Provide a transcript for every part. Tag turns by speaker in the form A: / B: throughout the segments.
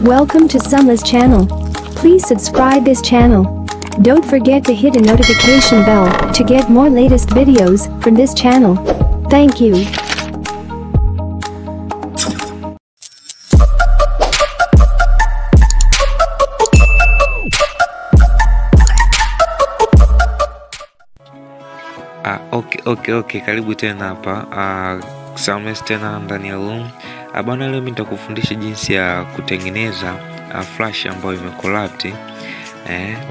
A: Welcome to Summer's channel. Please subscribe this channel. Don't forget to hit a notification bell to get more latest videos from this channel. Thank you.
B: Okay, karibu tena hapa Summer's tena ndani ya room. Bana, leo mimi nitakufundisha jinsi ya kutengeneza flash ambayo imecollapse.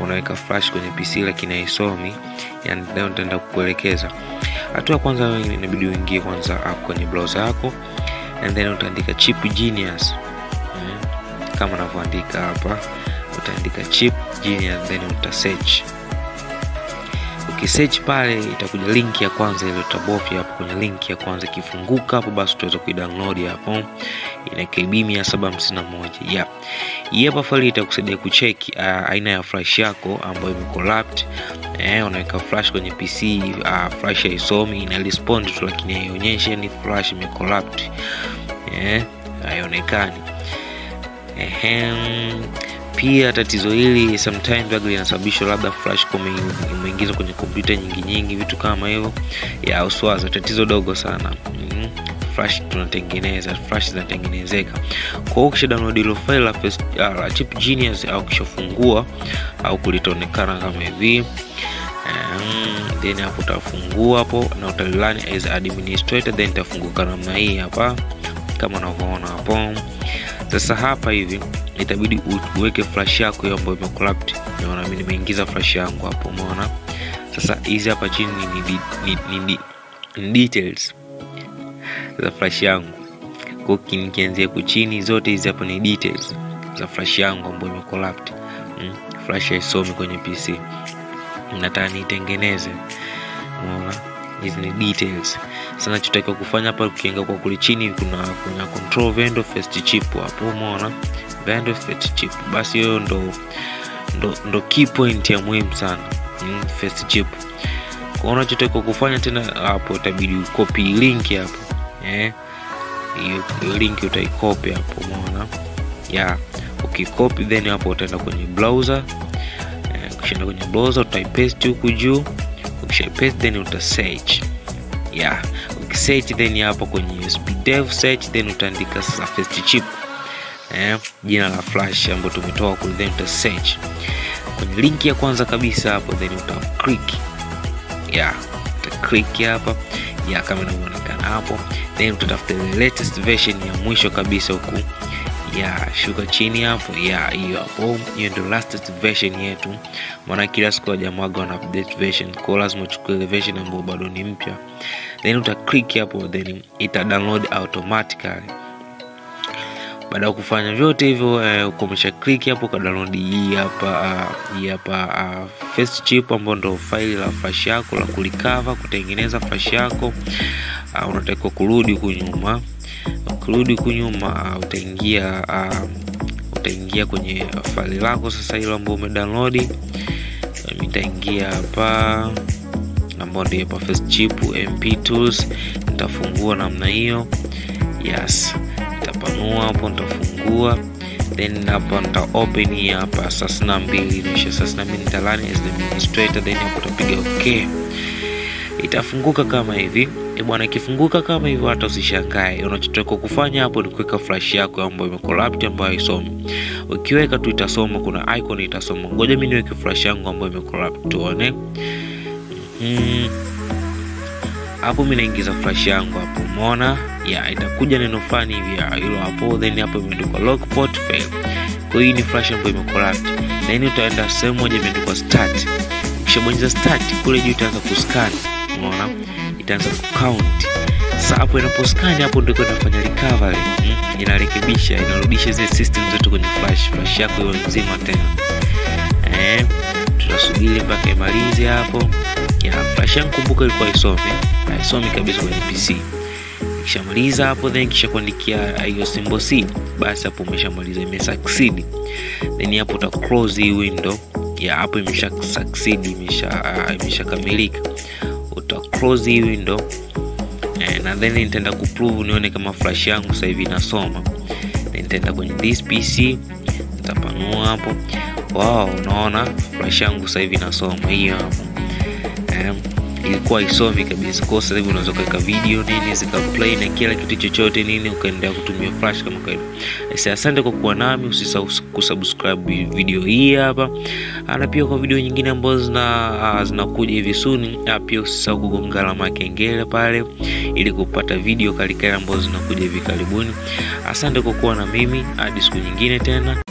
B: Unaweka flash kwenye PC lakini haisomi. Yani leo nitaenda kukuelekeza. Hatua ya kwanza, wewe inabidi uingie kwanza kwenye browser yako and then utaandika chip genius. Kama unavyoandika hapa, utaandika chip genius then uta-search. Ukisearch pale itakuja link ya kwanza ile, utabofya hapo kwenye link ya kwanza. Kifunguka hapo basi utaweza kuidownload hapo. Ina KB 751. Hii hapa file itakusaidia kucheck aina ya flash yako ambayo imecollapse. Unaweka flash kwenye PC, flash haisomi, ina respond tu lakini haionyeshi ni flash imecollapse. Haionekani. Pia tatizo hili sometimes bado linasababishwa labda flash kama imeingizwa kwenye kompyuta nyingi vitu kama hivyo. Uswaza tatizo dogo sana. Flash tunatengeneza, flash zinatengenezeka. Kwa hiyo ukisha download ile file la chip genius au kishafungua au kulitaonekana kama hivi, then hapo utafungua hapo na utalani as administrator, then itafunguka namna hii hapa kama unavyoona hapo. Sasa hapa hivi itabidi uweke flash yako hiyo ambayo imecollapse. Unaona mimi nimeingiza flash yangu hapo, umeona? Sasa hizi hapa chini ni details za flash yangu. Kwa hiyo nikianzia kwa chini, zote hizi hapa ni details za flash yangu ambayo imecollapse. Flash haisomi kwenye PC. Nataka nitengeneze. Umeona? Hizi ni details. Sana tutakiwa kufanya hapa, ukiangalia kwa kule chini kuna control vendor first chip hapo, umeona? Vendor first chip. Basi hiyo ndo key point ya muhimu sana. First chip. Kwa unachotakiwa kufanya tena hapo, itabidi ucopy link hapo. Hiyo link utaicopy hapo, umeona? Ukicopy then hapo utaenda kwenye browser. Ukishaenda kwenye browser utaipaste huku juu. Ukishapaste then uta-search. Ukisearch then hapo kwenye usbdev search then utaandika sasa first chip. Jina la flash ambayo tumetoa kule, then uta-search kwenye link ya kwanza kabisa hapo, then uta-click. Uta-click hapa. Kama inavyoonekana hapo, then utatafuta the latest version ya mwisho kabisa huku. Shuka chini hapo. Hiyo hapo, hiyo ndio latest version yetu. Maana kila siku hajamwaga na update version, kwa lazima uchukue ile version ambayo bado ni mpya. Then uta-click hapo, then ita download automatically. Baada ya kufanya vyote hivyo, ukomesha click hapo ka download hii hapa first chip ambayo ndio file la flash yako la kulikava kutengeneza flash yako. Unatakiwa kurudi kunyuma. Utaingia kwenye file lako sasa ile ambayo umedownload. Nitaingia hapa ambapo ndio hapa first chip mp tools. Nitafungua namna hiyo. Nitapanua hapo, nitafungua. Then hapa nita open hapa sasa na 2 sasa mimi nitalani as the administrator, then hapo utapiga okay. Itafunguka kama hivi. Bwana, ikifunguka kama hivyo hata usishangae. Unachotakiwa kufanya hapo ni kuweka flash yako ambayo imecollapse ambayo haisomi. Ukiweka tu itasoma, kuna icon itasoma. Ngoja mimi niweke flash yangu ambayo imecollapse tuone. Hapo mimi naingiza flash yangu hapo, umeona? Itakuja neno fulani hivi hilo hapo, then hapo imeandikwa log port fail. Kwa hiyo ni flash ambayo imecollapse. Then utaenda sehemu moja imeandikwa start. Ukishabonyeza start kule juu itaanza kuscan, umeona? Itaanza kucount. Sasa hapo inaposcan hapo ndio inafanya recovery. Inarekebisha, inarudisha zile system zote kwenye flash yako hiyo nzima tena. Tutasubiri mpaka imalize hapo. Flash yangu kumbuka ilikuwa haisomi kabisa kwenye PC. Kishamaliza hapo, then kisha kuandikia hiyo symbol C, basi hapo umeshamaliza, imesucceed. Then hapo uta close hii window. Hapo imesha succeed, imeshakamilika. Uta close hii window. Na then nitaenda kuprove nione kama flash yangu sasa hivi inasoma. Then nitaenda kwenye this PC, nitapanua hapo. Wow, unaona flash yangu sasa hivi inasoma hiyo hapo. Ilikuwa isomi kabisa. Kwa sasa hivi unaweza kuweka video nini zikaplay na kila kitu chochote nini, ukaendelea kutumia flash kama kawaida. Asante kwa kuwa nami, usisahau kusubscribe video hii hapa. Na pia kwa video nyingine ambazo zinakuja hivi soon, pia usisahau kugonga alama ya kengele pale ili kupata video kali ambazo zinakuja hivi karibuni. Asante kwa kuwa na mimi, hadi siku nyingine tena.